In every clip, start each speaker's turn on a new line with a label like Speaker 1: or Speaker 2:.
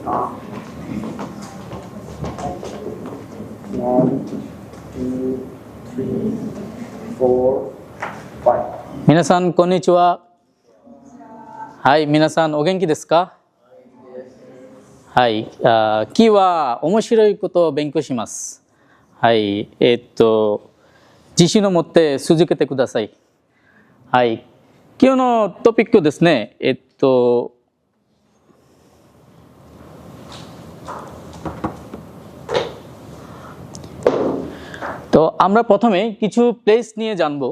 Speaker 1: 1, 2, 3, 4, 5.
Speaker 2: 皆さんこんにちは。はい、皆さんお元気ですか？はい、今日は面白いことを勉強します。はい、自信を持って続けてください。はい、今日のトピックですね。তো আমরা প্রথমে কিছু প্লেস নিয়ে জানবো।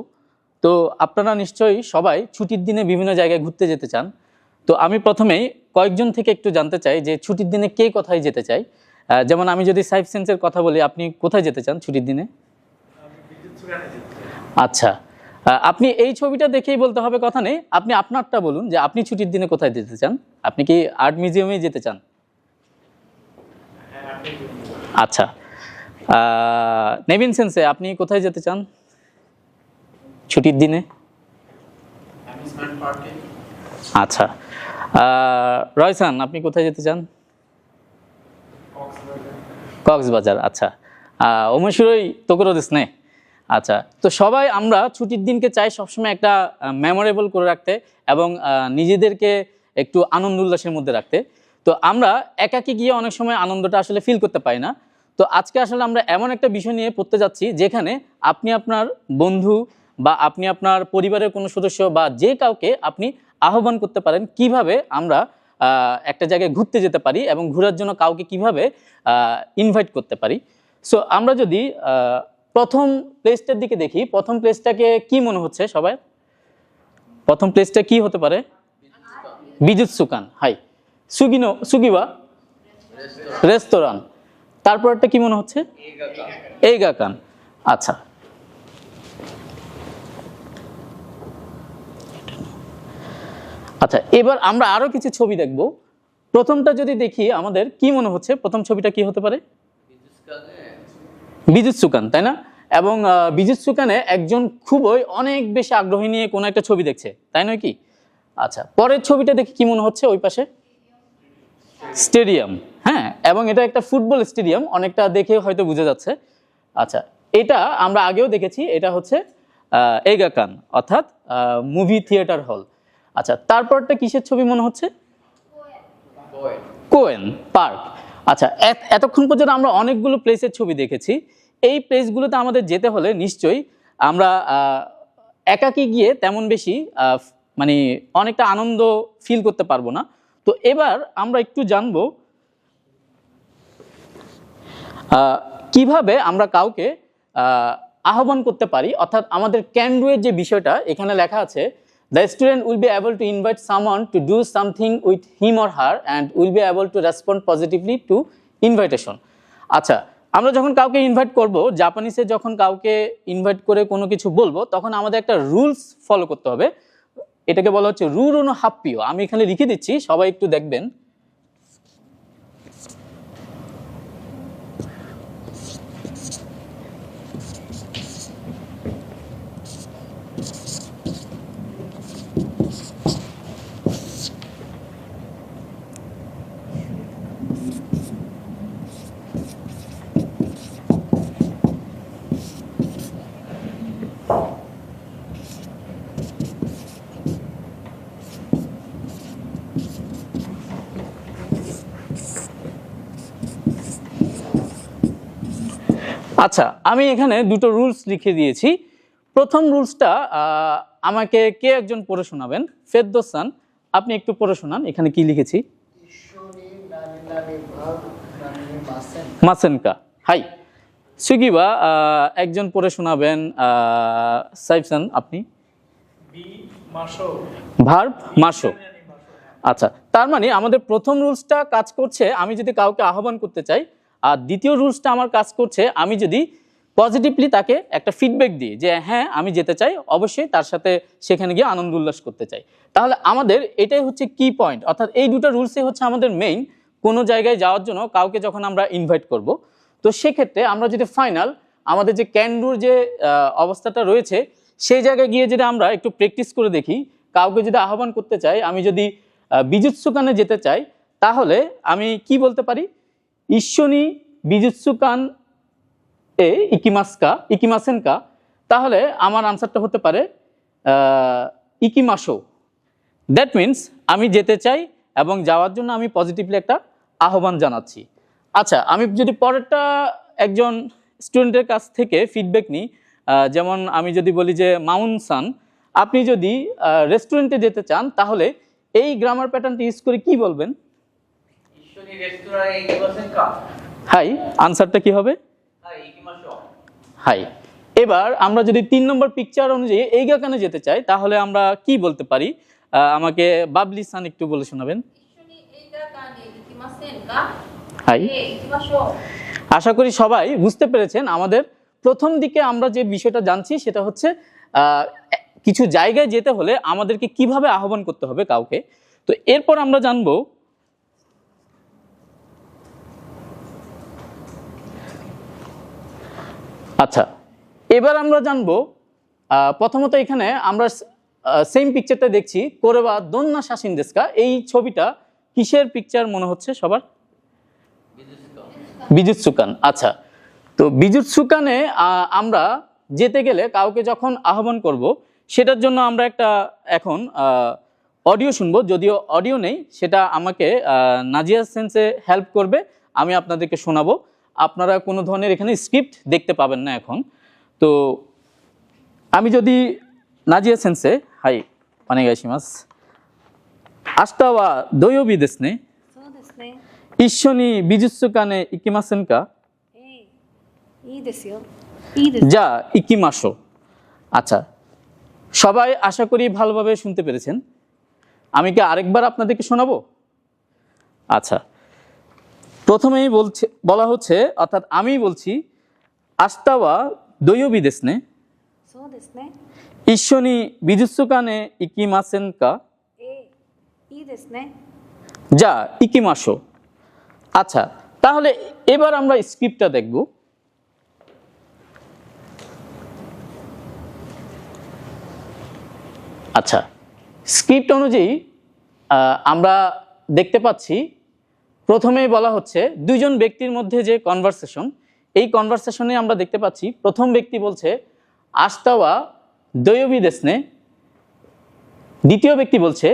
Speaker 2: তো আপনারা নিশ্চয়ই সবাই ছুটির দিনে বিভিন্ন জায়গায় ঘুরতে যেতে চান। তো আমি প্রথমেই কয়েকজন থেকে একটু জানতে চাই যে ছুটির দিনে কে কোথায় যেতে চায়। যেমন আমি যদি সাইফ সেন্সের কথা বলি, আপনি কোথায় যেতে চান ছুটির দিনে? আচ্ছা, আপনি এই ছবিটা দেখেই বলতে হবে কথা নেই, আপনি আপনারটা বলুন যে আপনি ছুটির দিনে কোথায় যেতে চান। আপনি কি আর্ট মিউজিয়ামে যেতে চান? আচ্ছা, নেভিন সেন্সে আপনি কোথায় যেতে চান ছুটির দিনে? আচ্ছা, রয়সান আপনি কোথায় যেতে চান? কক্সবাজার। আচ্ছা, ওমশিরই তোকরো দেশ নে। আচ্ছা, তো সবাই আমরা ছুটির দিনকে চাই সবসময় একটা মেমোরেবল করে রাখতে এবং নিজেদেরকে একটু আনন্দ উল্লাসের মধ্যে রাখতে। তো আমরা একাকী গিয়ে অনেক সময় আনন্দটা আসলে ফিল করতে পারি না। তো আজকে আসলে আমরা এমন একটা বিষয় নিয়ে পড়তে যাচ্ছি যেখানে আপনি আপনার বন্ধু বা আপনি আপনার পরিবারের কোনো সদস্য বা যে কাউকে আপনি আহ্বান করতে পারেন কিভাবে আমরা একটা জায়গায় ঘুরতে যেতে পারি এবং ঘোরার জন্য কাউকে কিভাবে ইনভাইট করতে পারি। সো আমরা যদি প্রথম প্লেসটার দিকে দেখি, প্রথম প্লেসটাকে কি মনে হচ্ছে সবাই? প্রথম প্লেসটা কি হতে পারে? বিজুৎসুকান। হাই, সুগিবা রেস্তোরাঁ। তারপর একটা কি মনে হচ্ছে? এইগাকান। আচ্ছা, আচ্ছা, এবার আমরা আরো কিছু ছবি দেখব। প্রথমটা যদি দেখি আমাদের কি মনে হচ্ছে? প্রথম ছবিটা কি হতে পারে? বিজুৎসুকান, তাই না? এবং বিজুৎসুকানে একজন খুবই অনেক বেশি আগ্রহী নিয়ে কোনো একটা ছবি দেখছে, তাই নয় কি? আচ্ছা, পরের ছবিটা দেখে কি মনে হচ্ছে? ওই পাশে স্টেডিয়াম। হ্যাঁ, এবং এটা একটা ফুটবল স্টেডিয়াম, অনেকটা দেখে হয়তো বোঝা যাচ্ছে। আচ্ছা, এটা আমরা আগেও দেখেছি, এটা হচ্ছে এইগাকান অর্থাৎ মুভি থিয়েটার হল। আচ্ছা, তারপরটা কিসের ছবি মনে হচ্ছে? কোয়েন পার্ক। আচ্ছা, এতক্ষণ পর্যন্ত আমরা অনেকগুলো প্লেসের ছবি দেখেছি। এই প্লেসগুলোতে আমাদের যেতে হলে নিশ্চয়ই আমরা একাকী গিয়ে তেমন বেশি মানে অনেকটা আনন্দ ফিল করতে পারবো না। তো এবার আমরা একটু জানবো কিভাবে আমরা কাউকে আহ্বান করতে পারি, অর্থাৎ আমাদের ক্যান ডু এর যে বিষয়টা এখানে লেখা আছে, the student will be able to invite someone to do something with him or her and will be able to respond positively to invitation. আচ্ছা, আমরা যখন কাউকে ইনভাইট করব, জাপানিসে যখন কাউকে ইনভাইট করে কোনো কিছু বলবো, তখন আমাদের একটা রুলস ফলো করতে হবে। এটাকে বলা হচ্ছে রুরো নো হাপ্পিও। আমি এখানে লিখে দিচ্ছি, সবাই একটু দেখবেন। আচ্ছা, আমি এখানে দুটো রুলস লিখে দিয়েছি। প্রথম রুলসটা আমাকে কে একজন পড়ে শোনাবেন? ফেরদৌসান, আপনি একটু পড়ে শোনান। এখানে কি লিখেছি? মাসেনকা। হাই, সুগিবা একজন পড়ে শোনাবেন। সাইফসান আপনি? ভার্ব মাসো। আচ্ছা, তার মানে আমাদের প্রথম রুলসটা কাজ করছে আমি যদি কাউকে আহ্বান করতে চাই, আর দ্বিতীয় রুলসটা আমার কাজ করছে আমি যদি পজিটিভলি তাকে একটা ফিডব্যাক দিই যে হ্যাঁ আমি যেতে চাই, অবশ্যই তার সাথে সেখানে গিয়ে আনন্দ উল্লাস করতে চাই। তাহলে আমাদের এটাই হচ্ছে কি পয়েন্ট, অর্থাৎ এই দুটো রুলসই হচ্ছে আমাদের মেইন কোনো জায়গায় যাওয়ার জন্য কাউকে যখন আমরা ইনভাইট করব। তো সেক্ষেত্রে আমরা যদি ফাইনাল আমাদের যে ক্যান ডুর যে অবস্থাটা রয়েছে সেই জায়গায় গিয়ে যদি আমরা একটু প্র্যাকটিস করে দেখি, কাউকে যদি আহ্বান করতে চাই, আমি যদি বিজুৎসুকানে যেতে চাই, তাহলে আমি কি বলতে পারি? ইশ্বনি বিজুৎসুকান এ ইকিমাসেনকা। তাহলে আমার আনসারটা হতে পারে ইকিমাশো। দ্যাট মিনস আমি যেতে চাই এবং যাওয়ার জন্য আমি পজিটিভলি একটা আহ্বান জানাচ্ছি। আচ্ছা, আমি যদি পরেরটা একজন স্টুডেন্টের কাছ থেকে ফিডব্যাক নিই, যেমন আমি যদি বলি যে মাউন সান, আপনি যদি রেস্টুরেন্টে যেতে চান তাহলে এই গ্রামার প্যাটার্নটি ইউজ করে কি বলবেন? হাই, আনসারটা কি হবে? হাই। এবার আমরা যদি 3 নম্বর পিকচার অনুযায়ী এইগাকানে যেতে চাই তাহলে আমরা কি বলতে পারি? আমাকে বাবলি সান একটু বলে শোনাবেন। হাই। আশা করি সবাই বুঝতে পেরেছেন। আমাদের প্রথম দিকে আমরা যে বিষয়টা জানছি সেটা হচ্ছে কিছু জায়গায় যেতে হলে আমাদেরকে কিভাবে আহ্বান করতে হবে কাউকে। তো এরপর আমরা জানবো আচ্ছা, এবার আমরা জানবো প্রথমত এখানে আমরা সেম পিকচারটা দেখছি, কোরেবা দোন্না শাসিন দেস্কা। এই ছবিটা কিসের পিকচার মনে হচ্ছে সবার? বিজুৎসুকান। আচ্ছা, তো বিজুৎসুকানে আমরা যেতে গেলে কাউকে যখন আহ্বান করব সেটার জন্য আমরা একটা এখন অডিও শুনবো, যদিও অডিও নেই, সেটা আমাকে নাজিয়া সেন্সে হেল্প করবে, আমি আপনাদেরকে শোনাবো। আপনারা কোনো ধরনের এখানে স্ক্রিপ্ট দেখতে পাবেন না এখন। তো আমি যদি নাজিয়া সেন্সে হাই অনেগাইশিমাস আস্তাওয়া দয়োবি দেসনে ইশ্বনি বিজুৎসুকানে ইকিমাসেনকা যা ইকিমাশো। আচ্ছা, সবাই আশা করি ভালোভাবে শুনতে পেরেছেন। আমি কি আরেকবার আপনাদেরকে শোনাবো? আচ্ছা, প্রথমেই বলা হচ্ছে, অর্থাৎ আমি বলছি আস্তাওয়া দয়োবি দেসনে ইশ্বনি বিজুৎসুকানে ইকিমাসেনকা যা ইকিমাশো। আচ্ছা, তাহলে এবার আমরা স্ক্রিপ্টটা দেখব। আচ্ছা, স্ক্রিপ্ট অনুযায়ী আমরা দেখতে পাচ্ছি প্রথমেই বলা হচ্ছে দুইজন ব্যক্তির মধ্যে যে কনভারসেশন, এই কনভারসেশনে আমরা দেখতে পাচ্ছি প্রথম ব্যক্তি বলছে আস্তাওয়া দয়োবি দেসনে, দ্বিতীয় ব্যক্তি বলছে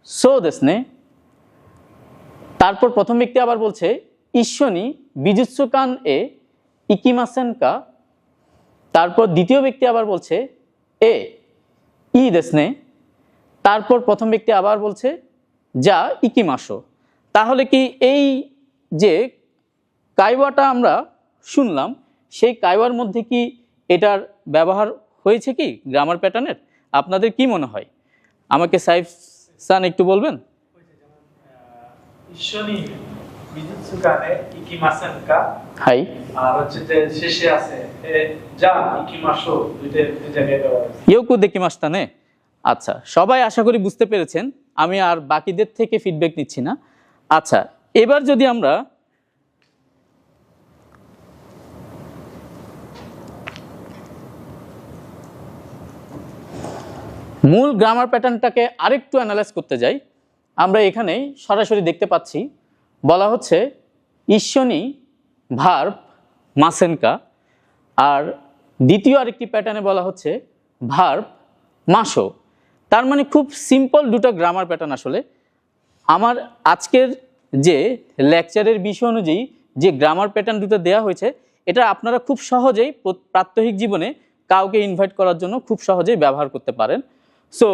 Speaker 2: সো দেসনে, তারপর প্রথম ব্যক্তি আবার বলছে ইশ্বনি বিজুৎসুকান এ ইকিমাসেনকা, তারপর দ্বিতীয় ব্যক্তি আবার বলছে এ ই দেসনে, তারপর প্রথম ব্যক্তি আবার বলছে যা ইকিমাশো। তাহলে কি এই যে কাইওয়াটা আমরা শুনলাম সেই কাইওয়ার মধ্যে কি এটার ব্যবহার হয়েছে কি গ্রামার প্যাটার্নের? আপনাদের কি মনে হয়? আমাকে সাইফ সান একটু বলবেন।
Speaker 1: ইশ্বনি বিজুৎসুকানে ইকিমাসেনকা
Speaker 2: হাই,
Speaker 1: আর হচ্ছে যে শেষে আছে যা ইকিমাশো, দুই জায়গায় ব্যবহার আছে।
Speaker 2: ইয়োকু দেকিমাস্তানে। আচ্ছা, সবাই আশা করি বুঝতে পেরেছেন। আমি আর বাকিদের থেকে ফিডব্যাক নিচ্ছি না। আচ্ছা, এবার যদি আমরা মূল গ্রামার প্যাটার্নটাকে আরেকটু অ্যানালাইজ করতে যাই, আমরা এখানেই সরাসরি দেখতে পাচ্ছি বলা হচ্ছে ইশ্বনি ভার্ব মাসেনকা, আর দ্বিতীয় আরেকটি প্যাটার্নে বলা হচ্ছে ভার্ব মাসো। তার মানে খুব সিম্পল দুটো গ্রামার প্যাটার্ন। আসলে আমার আজকের যে লেকচারের বিষয় অনুযায়ী যে গ্রামার প্যাটার্ন দুটো দেওয়া হয়েছে, এটা আপনারা খুব সহজেই প্রাত্যহিক জীবনে কাউকে ইনভাইট করার জন্য খুব সহজেই ব্যবহার করতে পারেন। সো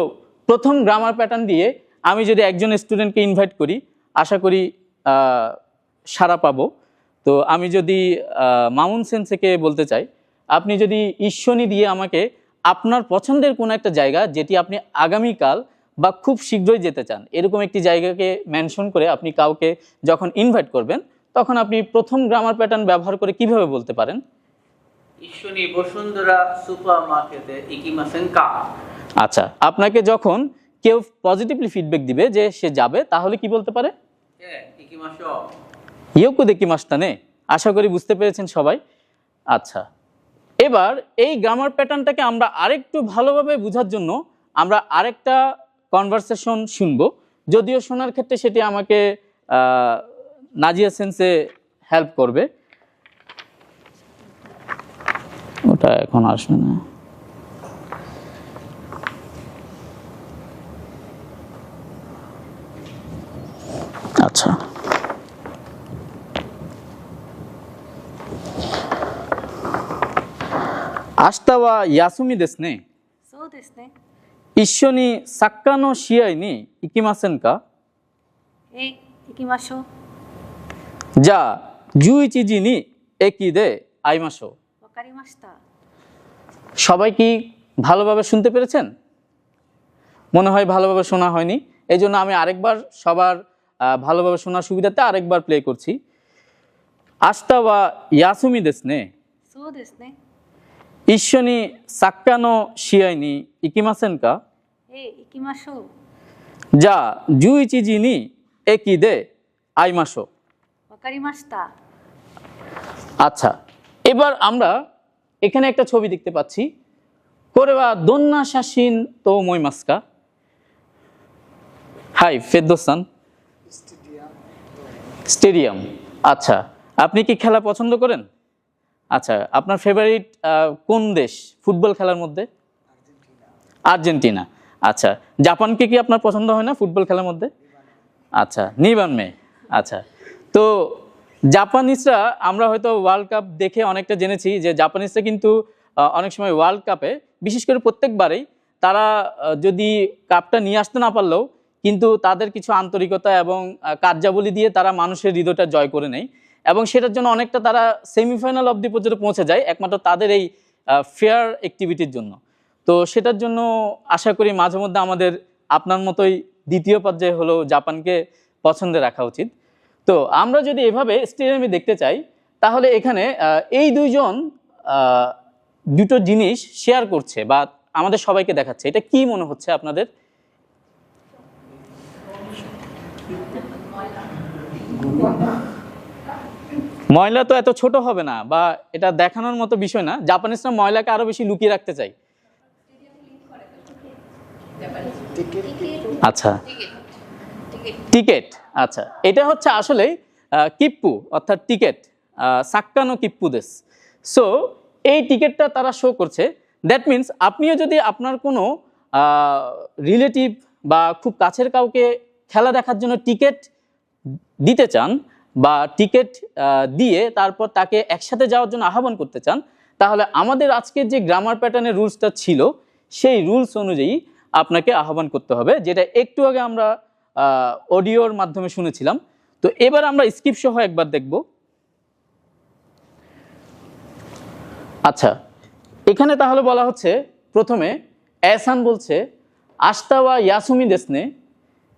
Speaker 2: প্রথম গ্রামার প্যাটার্ন দিয়ে আমি যদি একজন স্টুডেন্টকে ইনভাইট করি, আশা করি সাড়া পাবো। তো আমি যদি মামুন সেন্সেকে বলতে চাই, আপনি যদি ইশ্বনি দিয়ে আমাকে আপনার পছন্দের কোনো একটা জায়গা যেটি আপনি আগামীকাল বা খুব শীঘ্রই যেতে চান, এরকম একটি জায়গাকে মেনশন করে আপনি কাউকে যখন ইনভাইট করবেন, তখন আপনি প্রথম গ্রামার প্যাটার্ন ব্যবহার করে কিভাবে বলতে পারেন?
Speaker 3: ইশ্বনি বসুন্ধরা সুপারমার্কেটে ইকিমাসেনকা।
Speaker 2: আচ্ছা, আপনাকে যখন কেউ পজিটিভলি ফিডব্যাক দিবে যে সে যাবে, তাহলে কি বলতে পারে?
Speaker 3: ইকিমাশো।
Speaker 2: ইয়োকু দেকিমাস্তানে। আশা করি বুঝতে পেরেছেন সবাই। আচ্ছা, এবার এই গ্রামার প্যাটার্নটাকে আমরা আরেকটু ভালোভাবে বোঝার জন্য আমরা আরেকটা কনভারসেশন শুনবো, যদিও শোনার ক্ষেত্রে সেটি আমাকে নাজিয়া সেন্সে হেল্প করবে। ওটা এখন আসবে না। আচ্ছা, আস্তা ওয়া ইয়াসুমি দেস নে
Speaker 4: そうですね。
Speaker 2: 一緒にサッカーの試合に行きませんか？
Speaker 4: 行きましょう。
Speaker 2: じゃあ11時に駅で会いましょう。
Speaker 4: わかりました。
Speaker 2: সবাই কি ভালোভাবে শুনতে পেরেছেন? মনে হয় ভালোভাবে শোনা হয়নি, এই জন্য আমি আরেকবার সবার ভালোভাবে শোনার সুবিধাতে আরেকবার প্লে করছি। আস্তা ওয়া ইয়াসুমি দেস নে
Speaker 4: そうですね。
Speaker 2: 一緒にサッカーの試合に行きませんか？
Speaker 4: 行きましょう。
Speaker 2: じゃあ11時に駅で会いましょう。
Speaker 4: わかりました。
Speaker 2: আচ্ছা, এবার আমরা এখানে একটা ছবি দেখতে পাচ্ছি। これはどんな写真と思いますか? はい、ফেরদৌস খান। স্টেডিয়াম। আচ্ছা, আপনি কি খেলা পছন্দ করেন? আচ্ছা, আপনার ফেভারিট কোন দেশ ফুটবল খেলার মধ্যে? আর্জেন্টিনা। আচ্ছা, জাপানকে কি আপনার পছন্দ হয় না ফুটবল খেলার মধ্যে? আচ্ছা, নিবান মে। আচ্ছা, তো জাপানিজরা আমরা হয়তো ওয়ার্ল্ড কাপ দেখে অনেকটা জেনেছি যে জাপানিজরা কিন্তু অনেক সময় ওয়ার্ল্ড কাপে বিশেষ করে প্রত্যেকবারেই তারা যদি কাপটা নিয়ে আসতে না পারলেও কিন্তু তাদের কিছু আন্তরিকতা এবং কার্যাবলী দিয়ে তারা মানুষের হৃদয়টা জয় করে নেয় এবং সেটার জন্য অনেকটা তারা সেমিফাইনাল অবধি পর্যন্ত পৌঁছে যায় একমাত্র তাদের এই ফেয়ার অ্যাক্টিভিটির জন্য। তো সেটার জন্য আশা করি মাঝে মধ্যে আমাদের আপনার মতোই দ্বিতীয় পর্যায়ে হলো জাপানকে পছন্দে রাখা উচিত। তো আমরা যদি এভাবে স্টেডিয়ামে দেখতে চাই তাহলে এখানে এই দুইজন দুটো জিনিস শেয়ার করছে বা আমাদের সবাইকে দেখাচ্ছে, এটা কি মনে হচ্ছে আপনাদের? ময়লা তো এত ছোট হবে না বা এটা দেখানোর মতো বিষয় না। জাপানিজরা ময়লাকে আরো বেশি লুকিয়ে রাখতে চাই। আচ্ছা, টিকেট। আচ্ছা, এটা হচ্ছে আসলে কিপ্পু অর্থাৎ টিকেট, সাক্কানো কিপ্পু দেশ। সো এই টিকেটটা তারা শো করছে। দ্যাট মিনস আপনিও যদি আপনার কোনো রিলেটিভ বা খুব কাছের কাউকে খেলা দেখার জন্য টিকেট দিতে চান বা টিকেট দিয়ে তারপর তাকে একসাথে যাওয়ার জন্য আহ্বান করতে চান, তাহলে আমাদের আজকের যে গ্রামার প্যাটার্নের রুলসটা ছিল সেই রুলস অনুযায়ী আপনাকে আহ্বান করতে হবে, যেটা একটু আগে আমরা অডিওর মাধ্যমে শুনেছিলাম। তো এবার আমরা স্কিপ সহ একবার দেখব। আচ্ছা, এখানে তাহলে বলা হচ্ছে প্রথমে এসান বলছে আস্তা ওয়া ইয়াসুমি দেসনে,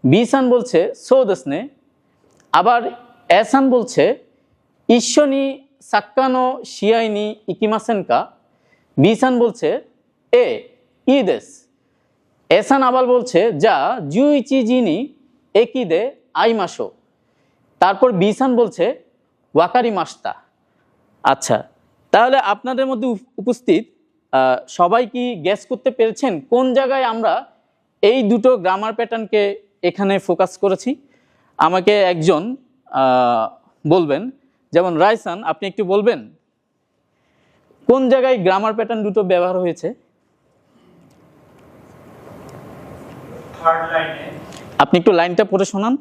Speaker 2: বিসান বলছে সো দেসনে, আবার এসান বলছে ইশ্বনি সাক্কানো শিয়াইনি ইকিমাসেনকা, বিসান বলছে ই দেশ, এসান আবার বলছে যা জুইচি জিনি একিদে আইমাসো, তারপর বিসান বলছে ওয়াকারি মাস্তা। আচ্ছা, তাহলে আপনাদের মধ্যে উপস্থিত সবাই কি গেস করতে পেরেছেন কোন জায়গায় আমরা এই দুটো গ্রামার প্যাটার্নকে এখানে ফোকাস করেছি? আমাকে একজন বলবেন, যেমন রাইসান, আপনি একটু বলবেন কোন জায়গায় গ্রামার প্যাটার্ন দুটো ব্যবহার হয়েছে?
Speaker 1: থার্ড লাইনে
Speaker 2: আপনি একটু লাইনটা পড়ে শোনান।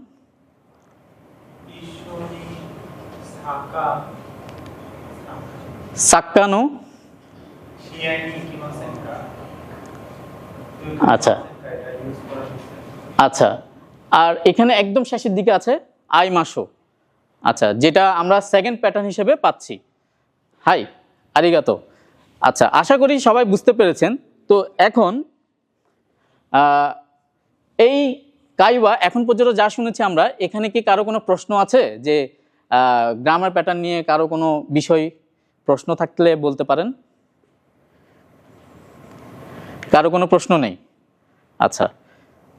Speaker 1: ইশ্বনি সাকা
Speaker 2: সাক্কানো
Speaker 1: শিয়াইনি কিমাসেনকা।
Speaker 2: আচ্ছা আচ্ছা, আর এখানে একদম শেষের দিকে আছে আই মাসো। আচ্ছা, যেটা আমরা সেকেন্ড প্যাটার্ন হিসেবে পাচ্ছি। হাই, আরিগাতো। আচ্ছা, আশা করি সবাই বুঝতে পেরেছেন। তো এখন এই কাইওয়া এখন পর্যন্ত যা শুনেছি আমরা, এখানে কি কারো কোনো প্রশ্ন আছে? যে গ্রামার প্যাটার্ন নিয়ে কারো কোনো বিষয় প্রশ্ন থাকলে বলতে পারেন। কারো কোনো প্রশ্ন নেই? আচ্ছা,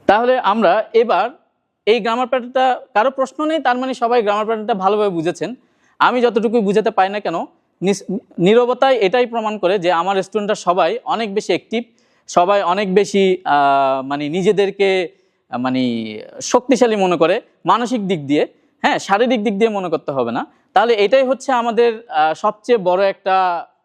Speaker 2: তাহলে আমরা এবার এই গ্রামার প্যাটার্নটা, কারো প্রশ্ন নেই তার মানে সবাই গ্রামার প্যাটার্নটা ভালোভাবে বুঝেছেন। আমি যতটুকু বুঝাতে পাই না কেন, নীরবতায় এটাই প্রমাণ করে যে আমার স্টুডেন্টরা সবাই অনেক বেশি অ্যাক্টিভ, সবাই অনেক বেশি মানে নিজেদেরকে মানে শক্তিশালী মনে করে মানসিক দিক দিয়ে। হ্যাঁ, শারীরিক দিক দিয়ে মনে করতে হবে না। তাহলে এটাই হচ্ছে আমাদের সবচেয়ে বড় একটা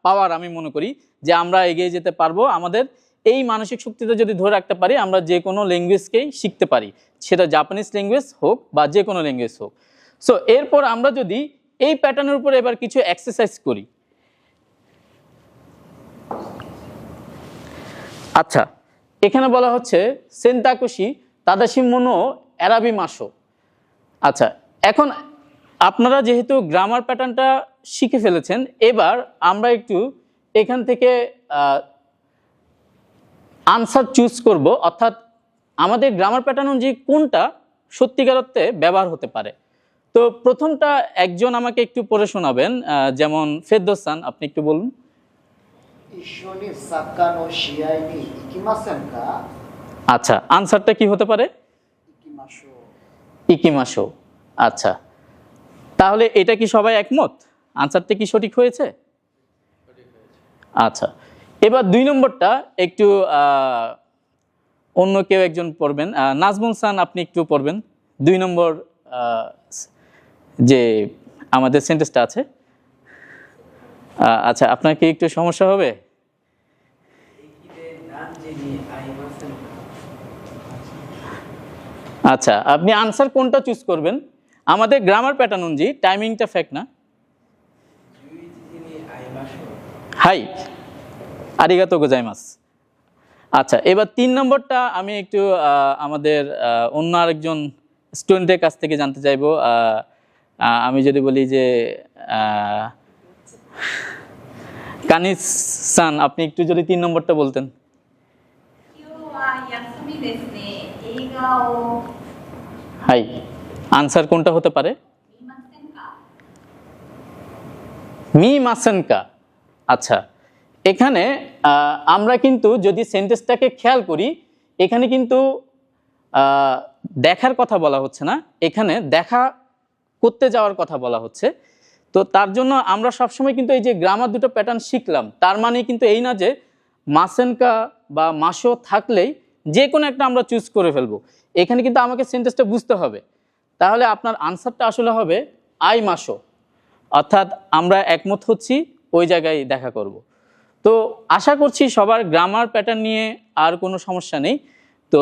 Speaker 2: পাওয়ার আমি মনে করি, যে আমরা এগিয়ে যেতে পারবো। আমাদের এই মানসিক শক্তিটা যদি ধরে রাখতে পারি, আমরা যে কোনো ল্যাঙ্গুয়েজকেই শিখতে পারি, সেটা জাপানিজ ল্যাঙ্গুয়েজ হোক বা যে কোনো ল্যাঙ্গুয়েজ হোক। সো এরপর আমরা যদি এই প্যাটার্নের উপরে এবার কিছু এক্সারসাইজ করি। আচ্ছা, এখানে বলা হচ্ছে সেন্তাকুশি তাদাশি মোনো এরাবি মাসো। আচ্ছা, এখন আপনারা যেহেতু গ্রামার প্যাটার্নটা শিখে ফেলেছেন, এবার আমরা একটু এখান থেকে আনসার চুজ করব, অর্থাৎ আমাদের গ্রামার প্যাটার্ন অনুযায়ী কোনটা সত্যিকার অর্থে ব্যবহার হতে পারে। তো প্রথমটা একজন আমাকে একটু পড়ে শোনাবেন, যেমন ফেরদৌসান, আপনি একটু বলুন।
Speaker 5: 一緒にサッカーの試合に行きませんか？
Speaker 2: আচ্ছা, আনসারটা কি হতে পারে?
Speaker 5: 行きましょう。
Speaker 2: ইকিমাশো। আচ্ছা, তাহলে এটা কি সবাই একমত? আনসারটা কি সঠিক হয়েছে? আচ্ছা, এবার 2 নম্বরটা একটু অন্য কেউ একজন পড়বেন। নাজমুল সান, আপনি একটু পড়বেন 2 নম্বর যে আমাদের সেন্টেন্সটা আছে। আচ্ছা, আপনার কি একটু সমস্যা হবে? আচ্ছা, আপনি আনসার কোনটা চুজ করবেন? আমাদের গ্রামার প্যাটার্ন অনুযায়ী টাইমিংটা ফেক না। হাই, আরিগাতো গোজাইমাস। আচ্ছা, এবার 3 নম্বরটা আমি একটু আমাদের অন্য আরেকজন স্টুডেন্টের কাছ থেকে জানতে চাইবো। আমি যদি বলি যে কানিস সান, আপনি একটু যদি 3 নম্বরটা বলতেন।
Speaker 6: 今日は休みですね。映画を
Speaker 2: হাই, আনসার কোনটা হতে পারে?
Speaker 6: 見ませんか？
Speaker 2: মি মাসেনকা। আচ্ছা, এখানে আমরা কিন্তু যদি সেন্টেন্সটাকে খেয়াল করি, এখানে কিন্তু দেখার কথা বলা হচ্ছে না, এখানে দেখা করতে যাওয়ার কথা বলা হচ্ছে। তো তার জন্য আমরা সবসময় কিন্তু এই যে গ্রামার দুটো প্যাটার্ন শিখলাম, তার মানে কিন্তু এই না যে মাসেনকা বা মাসো থাকলেই যে কোনো একটা আমরা চুজ করে ফেলবো। এখানে কিন্তু আমাকে সেন্টেন্সটা বুঝতে হবে। তাহলে আপনার আনসারটা আসলে হবে আই মাসো, অর্থাৎ আমরা একমত হচ্ছি, ওই জায়গায় দেখা করব। তো আশা করছি সবার গ্রামার প্যাটার্ন নিয়ে আর কোনো সমস্যা নেই। তো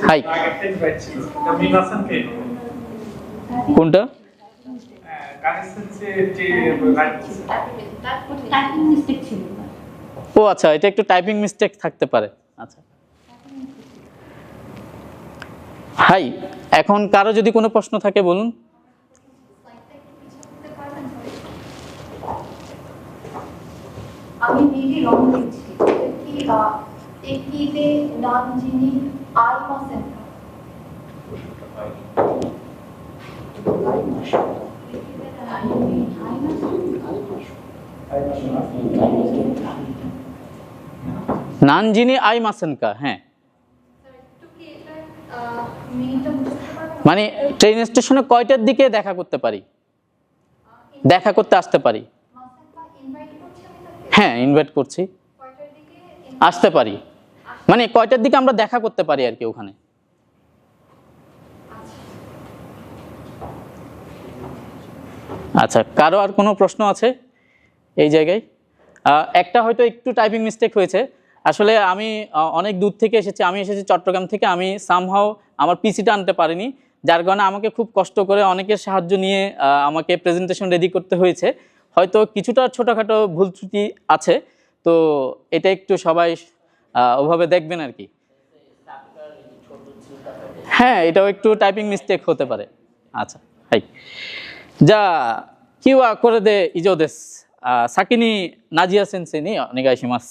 Speaker 2: হাই,
Speaker 1: আগেরটাই রাইট ছিল। এটা মিমাসান কে?
Speaker 2: কোনটা?
Speaker 1: কানেকশন যে রাইট ছিল।
Speaker 4: টাইপিং মিস্টেক ছিল।
Speaker 2: ও আচ্ছা, এটা একটু টাইপিং মিস্টেক থাকতে পারে। আচ্ছা, হাই, এখন কারো যদি কোনো প্রশ্ন থাকে বলুন।
Speaker 6: আমি মিলি রং দিচ্ছি। কি একিদে নানজিনি আইমাসেন কা?
Speaker 5: 会いましょう。
Speaker 2: নানজিনি আই মাসেনকা। হ্যাঁ,
Speaker 6: একটু কি এটা মিনিটা বুঝতে পারবেন?
Speaker 2: মানে ট্রেন স্টেশনে কয়টার দিকে দেখা করতে পারি, দেখা করতে আসতে পারি?
Speaker 6: মাসেন কা ইনভাইট করছি আমি তাকে।
Speaker 2: হ্যাঁ, ইনভাইট করছি,
Speaker 6: কয়টার দিকে
Speaker 2: আসতে পারি, মানে কয়টার দিকে আমরা দেখা করতে পারি আর কি ওখানে। আচ্ছা, কারো আর কোনো প্রশ্ন আছে এই জায়গায়? একটা হয়তো একটু টাইপিং মিস্টেক হয়েছে। আসলে আমি অনেক দূর থেকে এসেছি, আমি এসেছি চট্টগ্রাম থেকে। আমি সামহাও আমার পিসিটা আনতে পারিনি, যার কারণে আমাকে খুব কষ্ট করে অনেকের সাহায্য নিয়ে আমাকে প্রেজেন্টেশন রেডি করতে হয়েছে। হয়তো কিছুটা ছোটোখাটো ভুল ত্রুটি আছে, তো এটা একটু সবাই ওভাবে দেখবেন আর কি। হ্যাঁ, এটাও একটু টাইপিং মিস্টেক হতে পারে। আচ্ছা, হাই, যা কিওয়া করে দে ইজো দেস সাকিনি নাজিয়া সেন্সেই নি অনেগাইশিমাস।